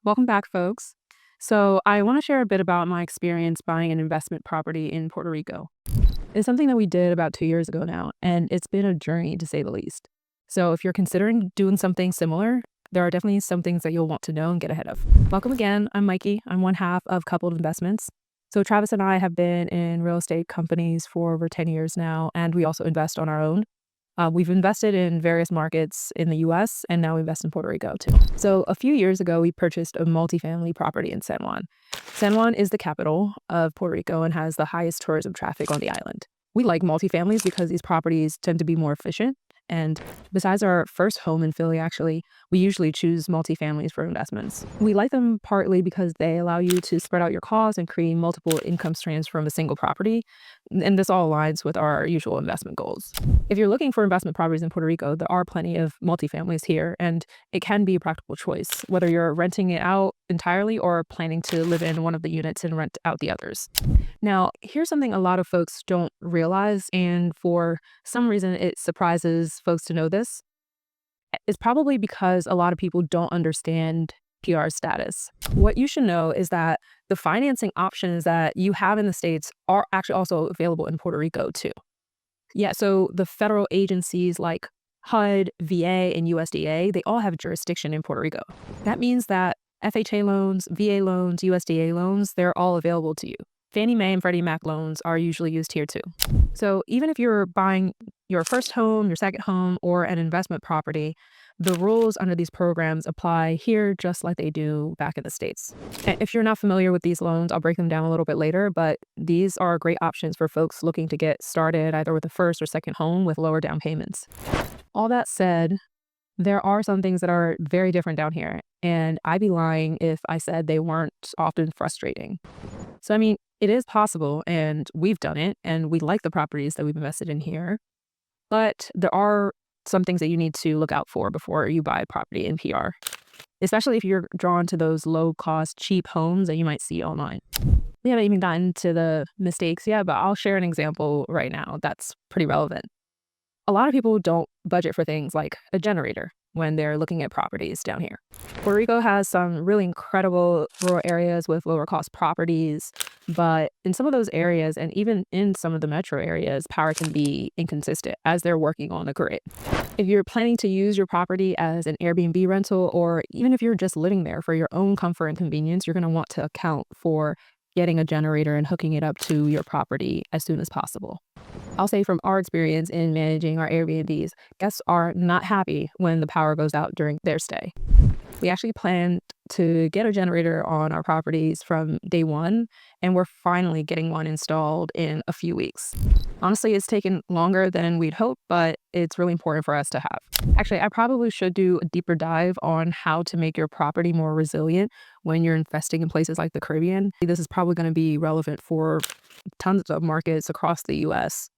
Welcome back, folks. So, I want to share a bit about my experience buying an investment property in Puerto Rico. It's something that we did about 2 years ago now, and it's been a journey to say the least. So, if you're considering doing something similar, there are definitely some things that you'll want to know and get ahead of. Welcome again. I'm Mikey. I'm one half of Coupled Investments. So, Travis and I have been in real estate companies for over 10 years now, and we also invest on our own. We've invested in various markets in the US and now we invest in Puerto Rico too. So a few years ago, we purchased a multifamily property in San Juan. San Juan is the capital of Puerto Rico and has the highest tourism traffic on the island. We like multifamilies because these properties tend to be more efficient. And besides our first home in Philly, actually, we usually choose multifamilies for investments. We like them partly because they allow you to spread out your costs and create multiple income streams from a single property. And this all aligns with our usual investment goals. If you're looking for investment properties in Puerto Rico, there are plenty of multifamilies here, and it can be a practical choice, whether you're renting it out entirely or planning to live in one of the units and rent out the others. Now, here's something a lot of folks don't realize, and for some reason it surprises folks to know this. It's probably because a lot of people don't understand PR status. What you should know is that the financing options that you have in the States are actually also available in Puerto Rico too. Yeah, so the federal agencies like HUD, VA, and USDA, they all have jurisdiction in Puerto Rico. That means that FHA loans, VA loans, USDA loans, they're all available to you. Fannie Mae and Freddie Mac loans are usually used here too. So even if you're buying your first home, your second home, or an investment property, the rules under these programs apply here just like they do back in the States. And if you're not familiar with these loans, I'll break them down a little bit later, but these are great options for folks looking to get started either with a first or second home with lower down payments. All that said, there are some things that are very different down here, and I'd be lying if I said they weren't often frustrating. So, I mean, it is possible, and we've done it, and we like the properties that we've invested in here. But there are some things that you need to look out for before you buy property in PR, especially if you're drawn to those low-cost, cheap homes that you might see online. We haven't even gotten to the mistakes yet, but I'll share an example right now that's pretty relevant. A lot of people don't budget for things like a generator when they're looking at properties down here. Puerto Rico has some really incredible rural areas with lower cost properties, but in some of those areas and even in some of the metro areas, power can be inconsistent as they're working on a grid. If you're planning to use your property as an Airbnb rental, or even if you're just living there for your own comfort and convenience, you're going to want to account for getting a generator and hooking it up to your property as soon as possible. I'll say from our experience in managing our Airbnbs, guests are not happy when the power goes out during their stay. We actually planned to get a generator on our properties from day one, and we're finally getting one installed in a few weeks. Honestly, it's taken longer than we'd hoped, but it's really important for us to have. Actually, I probably should do a deeper dive on how to make your property more resilient when you're investing in places like the Caribbean. This is probably going to be relevant for tons of markets across the US.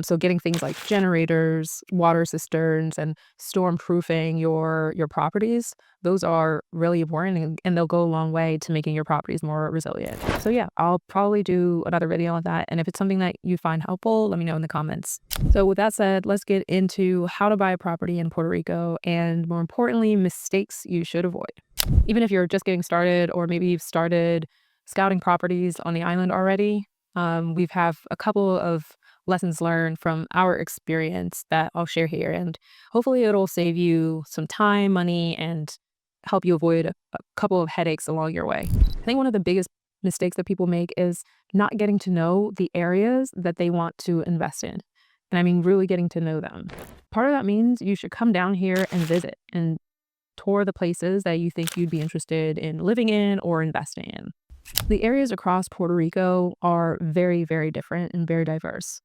So getting things like generators, water cisterns, and storm proofing your properties, those are really important and they'll go a long way to making your properties more resilient. So yeah, I'll probably do another video on that. And if it's something that you find helpful, let me know in the comments. So with that said, let's get into how to buy a property in Puerto Rico and more importantly, mistakes you should avoid. Even if you're just getting started or maybe you've started scouting properties on the island already, we have a couple of lessons learned from our experience that I'll share here. And hopefully it'll save you some time, money, and help you avoid a couple of headaches along your way. I think one of the biggest mistakes that people make is not getting to know the areas that they want to invest in. And I mean, really getting to know them. Part of that means you should come down here and visit and tour the places that you think you'd be interested in living in or investing in. The areas across Puerto Rico are very, very different and very diverse.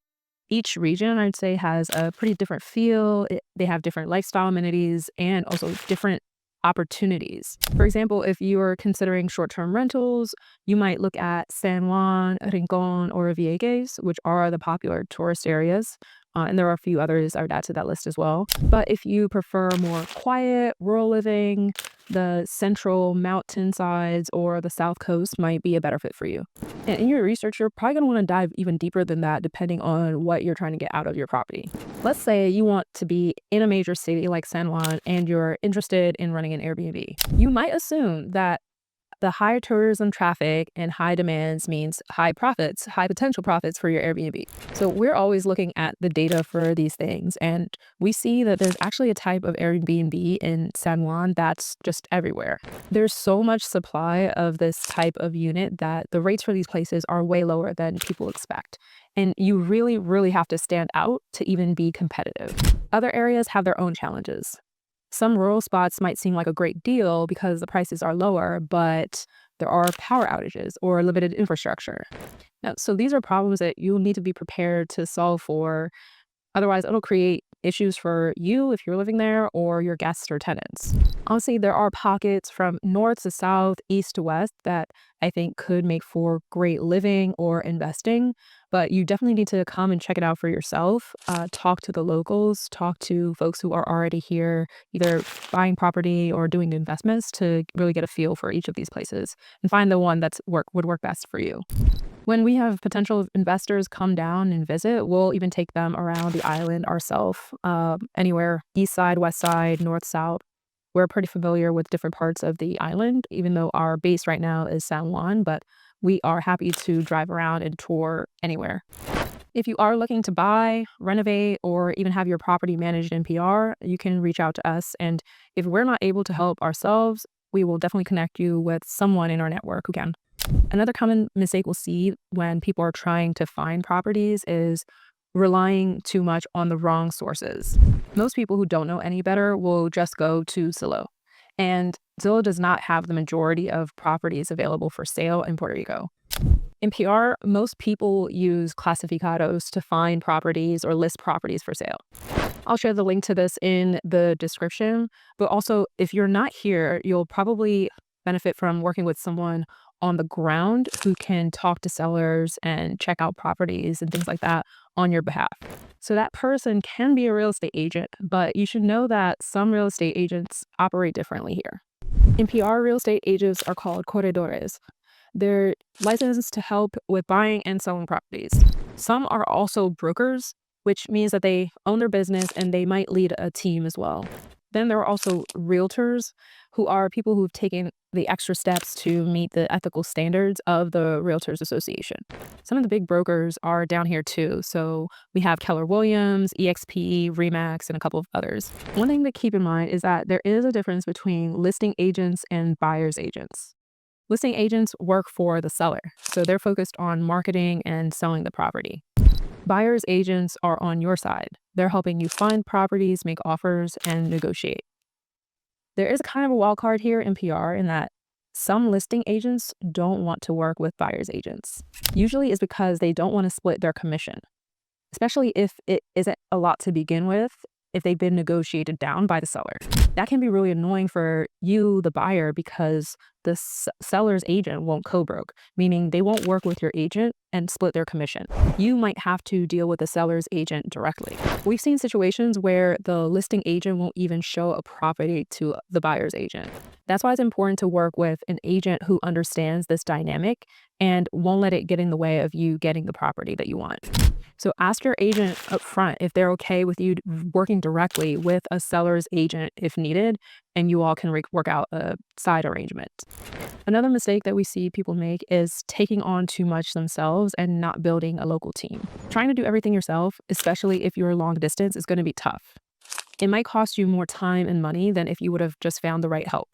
Each region, I'd say, has a pretty different feel. They have different lifestyle amenities and also different opportunities. For example, if you are considering short-term rentals, you might look at San Juan, Rincon, or Vieques, which are the popular tourist areas. And there are a few others I would add to that list as well. But if you prefer more quiet, rural living, the central mountain sides or the south coast might be a better fit for you. And in your research, you're probably going to want to dive even deeper than that depending on what you're trying to get out of your property. Let's say you want to be in a major city like San Juan and you're interested in running an Airbnb. You might assume that The high tourism traffic and high demands means high profits, high potential profits for your Airbnb. So we're always looking at the data for these things, and we see that there's actually a type of Airbnb in San Juan that's just everywhere. There's so much supply of this type of unit that the rates for these places are way lower than people expect. And you really, really have to stand out to even be competitive. Other areas have their own challenges. Some rural spots might seem like a great deal because the prices are lower, but there are power outages or limited infrastructure. Now, so these are problems that you'll need to be prepared to solve for. Otherwise, it'll create issues for you if you're living there or your guests or tenants. Honestly, there are pockets from north to south, east to west that I think could make for great living or investing, but you definitely need to come and check it out for yourself. Talk to the locals, talk to folks who are already here, either buying property or doing investments to really get a feel for each of these places and find the one would work best for you. When we have potential investors come down and visit, we'll even take them around the island ourselves, anywhere east side, west side, north, south. We're pretty familiar with different parts of the island, even though our base right now is San Juan, but we are happy to drive around and tour anywhere. If you are looking to buy, renovate, or even have your property managed in PR, you can reach out to us. And if we're not able to help ourselves, we will definitely connect you with someone in our network who can. Another common mistake we'll see when people are trying to find properties is relying too much on the wrong sources. Most people who don't know any better will just go to Zillow. And Zillow does not have the majority of properties available for sale in Puerto Rico. In PR, most people use clasificados to find properties or list properties for sale. I'll share the link to this in the description, but also if you're not here, you'll probably benefit from working with someone on the ground who can talk to sellers and check out properties and things like that on your behalf. So that person can be a real estate agent, but you should know that some real estate agents operate differently here. In PR, real estate agents are called corredores. They're licensed to help with buying and selling properties. Some are also brokers, which means that they own their business and they might lead a team as well. Then there are also realtors, who are people who've taken the extra steps to meet the ethical standards of the Realtors Association. Some of the big brokers are down here too. So we have Keller Williams, EXP, Remax, and a couple of others. One thing to keep in mind is that there is a difference between listing agents and buyer's agents. Listing agents work for the seller, so they're focused on marketing and selling the property. Buyer's agents are on your side. They're helping you find properties, make offers, and negotiate. There is kind of a wild card here in PR in that some listing agents don't want to work with buyer's agents. Usually it's because they don't want to split their commission, especially if it isn't a lot to begin with, if they've been negotiated down by the seller. That can be really annoying for you, the buyer, because the seller's agent won't co-broke, meaning they won't work with your agent and split their commission. You might have to deal with the seller's agent directly. We've seen situations where the listing agent won't even show a property to the buyer's agent. That's why it's important to work with an agent who understands this dynamic and won't let it get in the way of you getting the property that you want. So ask your agent up front if they're okay with you working directly with a seller's agent if needed, and you all can work out a side arrangement. Another mistake that we see people make is taking on too much themselves and not building a local team. Trying to do everything yourself, especially if you're long distance, is going to be tough. It might cost you more time and money than if you would have just found the right help.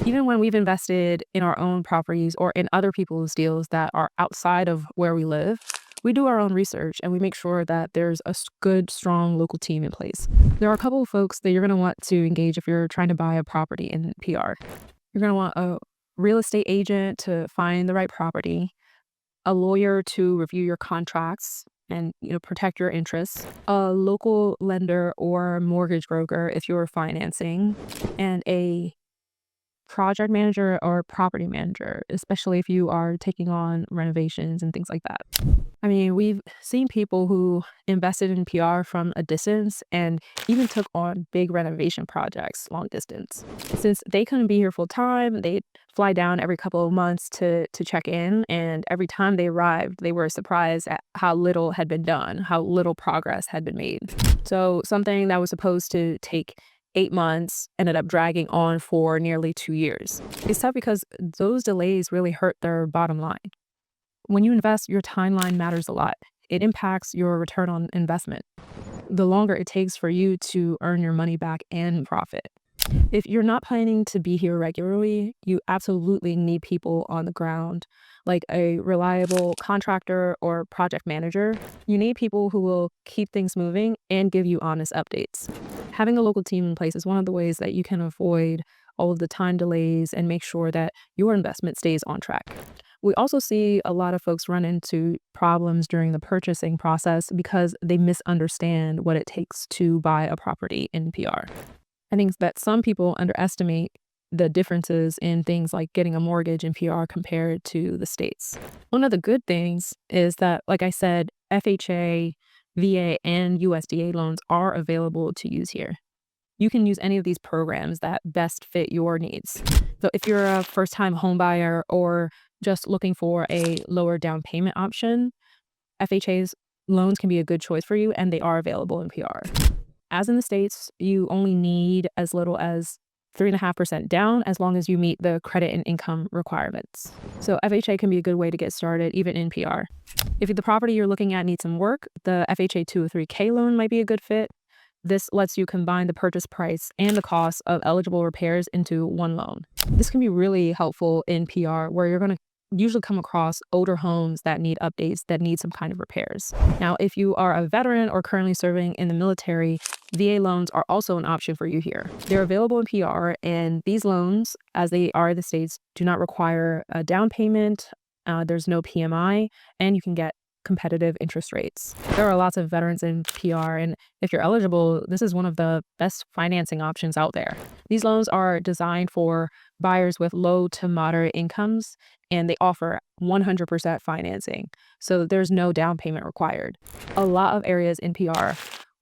Even when we've invested in our own properties or in other people's deals that are outside of where we live, we do our own research and we make sure that there's a good, strong local team in place. There are a couple of folks that you're going to want to engage if you're trying to buy a property in PR. You're going to want a real estate agent to find the right property, a lawyer to review your contracts and protect your interests, a local lender or mortgage broker if you're financing, and a project manager or property manager, especially if you are taking on renovations and things like that. I mean, we've seen people who invested in PR from a distance and even took on big renovation projects long distance. Since they couldn't be here full time, they'd fly down every couple of months to check in. And every time they arrived, they were surprised at how little had been done, how little progress had been made. So something that was supposed to take 8 months ended up dragging on for nearly 2 years. It's tough because those delays really hurt their bottom line. When you invest, your timeline matters a lot. It impacts your return on investment. The longer it takes for you to earn your money back and profit. If you're not planning to be here regularly, you absolutely need people on the ground, like a reliable contractor or project manager. You need people who will keep things moving and give you honest updates. Having a local team in place is one of the ways that you can avoid all of the time delays and make sure that your investment stays on track. We also see a lot of folks run into problems during the purchasing process because they misunderstand what it takes to buy a property in PR. I think that some people underestimate the differences in things like getting a mortgage in PR compared to the States. One of the good things is that, like I said, FHA, VA, and USDA loans are available to use here. You can use any of these programs that best fit your needs. So if you're a first-time home buyer or just looking for a lower down payment option, FHA's loans can be a good choice for you, and they are available in PR. As in the States, you only need as little as 3.5% down as long as you meet the credit and income requirements. So FHA can be a good way to get started, even in PR. If the property you're looking at needs some work, the FHA 203K loan might be a good fit. This lets you combine the purchase price and the cost of eligible repairs into one loan. This can be really helpful in PR, where you're going to usually come across older homes that need updates, that need some kind of repairs. Now, if you are a veteran or currently serving in the military, VA loans are also an option for you here. They're available in PR, and these loans, as they are in the States, do not require a down payment. There's no PMI, and you can get competitive interest rates. There are lots of veterans in PR, and if you're eligible, this is one of the best financing options out there. These loans are designed for buyers with low to moderate incomes, and they offer 100% financing, so there's no down payment required. A lot of areas in PR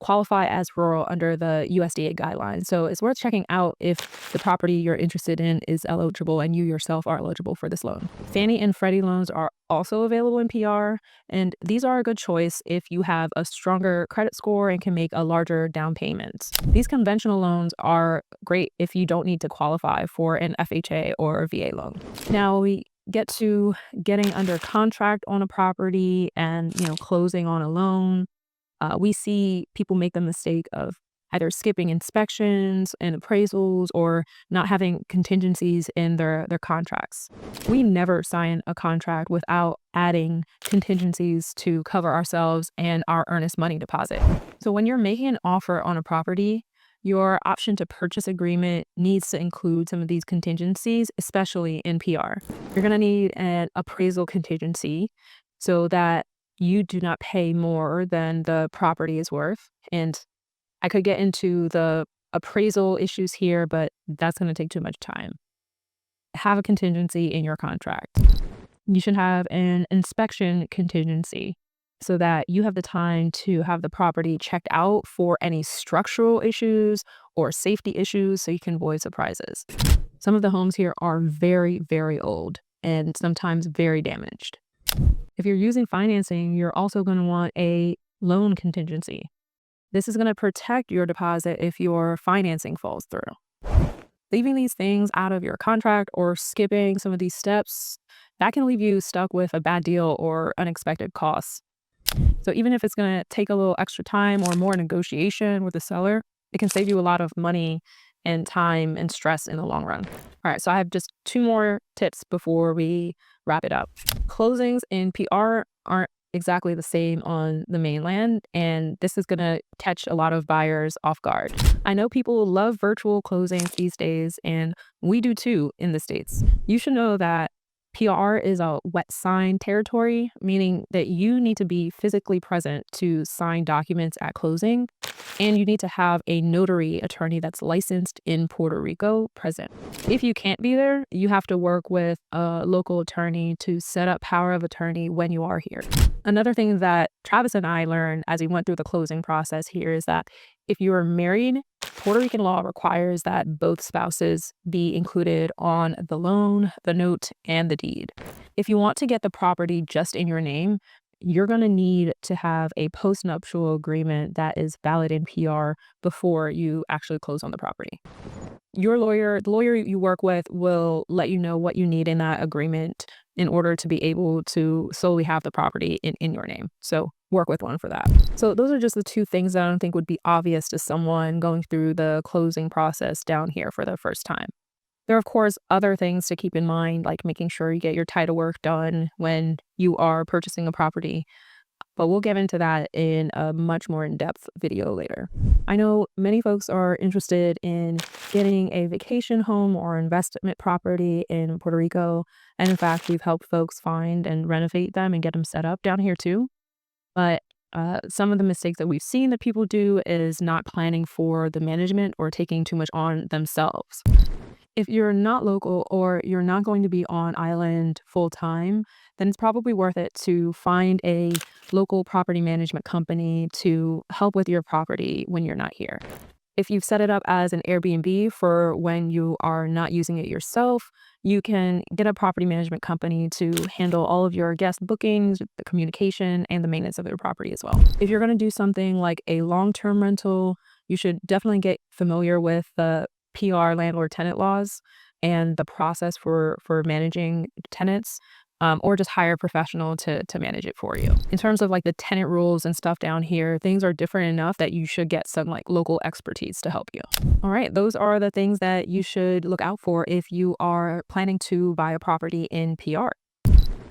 qualify as rural under the USDA guidelines, so it's worth checking out if the property you're interested in is eligible and you yourself are eligible for this loan. Fannie and Freddie loans are also available in PR, and these are a good choice if you have a stronger credit score and can make a larger down payment. These conventional loans are great if you don't need to qualify for an FHA or VA loan. Now we get to getting under contract on a property and closing on a loan. We see people make the mistake of either skipping inspections and appraisals or not having contingencies in their contracts. We never sign a contract without adding contingencies to cover ourselves and our earnest money deposit. So when you're making an offer on a property, your option to purchase agreement needs to include some of these contingencies, especially in PR. You're going to need an appraisal contingency so that you do not pay more than the property is worth. And I could get into the appraisal issues here, but that's going to take too much time. Have a contingency in your contract. You should have an inspection contingency so that you have the time to have the property checked out for any structural issues or safety issues so you can avoid surprises. Some of the homes here are very, very old and sometimes very damaged. If you're using financing, you're also going to want a loan contingency. This is going to protect your deposit if your financing falls through. Leaving these things out of your contract or skipping some of these steps, that can leave you stuck with a bad deal or unexpected costs. So even if it's going to take a little extra time or more negotiation with the seller, it can save you a lot of money and time and stress in the long run. All right, so I have just 2 more tips before we wrap it up. Closings in PR aren't exactly the same on the mainland, and this is going to catch a lot of buyers off guard. I know people love virtual closings these days, and we do too in the States. You should know that PR is a wet sign territory, meaning that you need to be physically present to sign documents at closing, and you need to have a notary attorney that's licensed in Puerto Rico present. If you can't be there, you have to work with a local attorney to set up power of attorney when you are here. Another thing that Travis and I learned as we went through the closing process here is that if you are married, Puerto Rican law requires that both spouses be included on the loan, the note, and the deed. If you want to get the property just in your name, you're going to need to have a postnuptial agreement that is valid in PR before you actually close on the property. Your lawyer, the lawyer you work with, will let you know what you need in that agreement in order to be able to solely have the property in your name. So work with one for that. So those are just the two things that I don't think would be obvious to someone going through the closing process down here for the first time. There are, of course, other things to keep in mind, like making sure you get your title work done when you are purchasing a property, but we'll get into that in a much more in-depth video later. I know many folks are interested in getting a vacation home or investment property in Puerto Rico, and in fact, we've helped folks find and renovate them and get them set up down here too. But some of the mistakes that we've seen that people do is not planning for the management or taking too much on themselves. If you're not local or you're not going to be on island full time, then it's probably worth it to find a local property management company to help with your property when you're not here. If you've set it up as an Airbnb for when you are not using it yourself, you can get a property management company to handle all of your guest bookings, the communication, and the maintenance of your property as well. If you're going to do something like a long-term rental, you should definitely get familiar with the PR landlord-tenant laws and the process for managing tenants, or just hire a professional to manage it for you. In terms of like the tenant rules and stuff down here, things are different enough that you should get some like local expertise to help you. All right, those are the things that you should look out for if you are planning to buy a property in PR.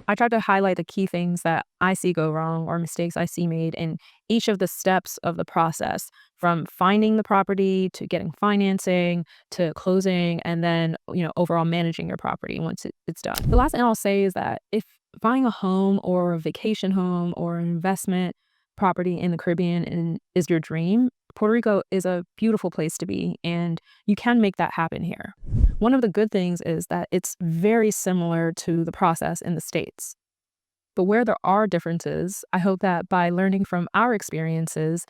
I tried to highlight the key things that I see go wrong or mistakes I see made in each of the steps of the process, from finding the property to getting financing to closing, and then, overall managing your property once it's done. The last thing I'll say is that if buying a home or a vacation home or an investment property in the Caribbean is your dream, Puerto Rico is a beautiful place to be, and you can make that happen here. One of the good things is that it's very similar to the process in the States. But where there are differences, I hope that by learning from our experiences,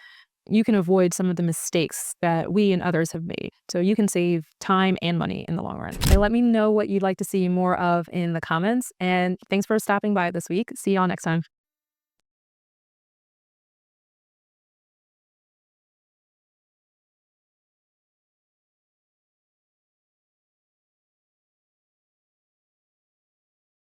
you can avoid some of the mistakes that we and others have made. So you can save time and money in the long run. Let me know what you'd like to see more of in the comments. And thanks for stopping by this week. See y'all next time.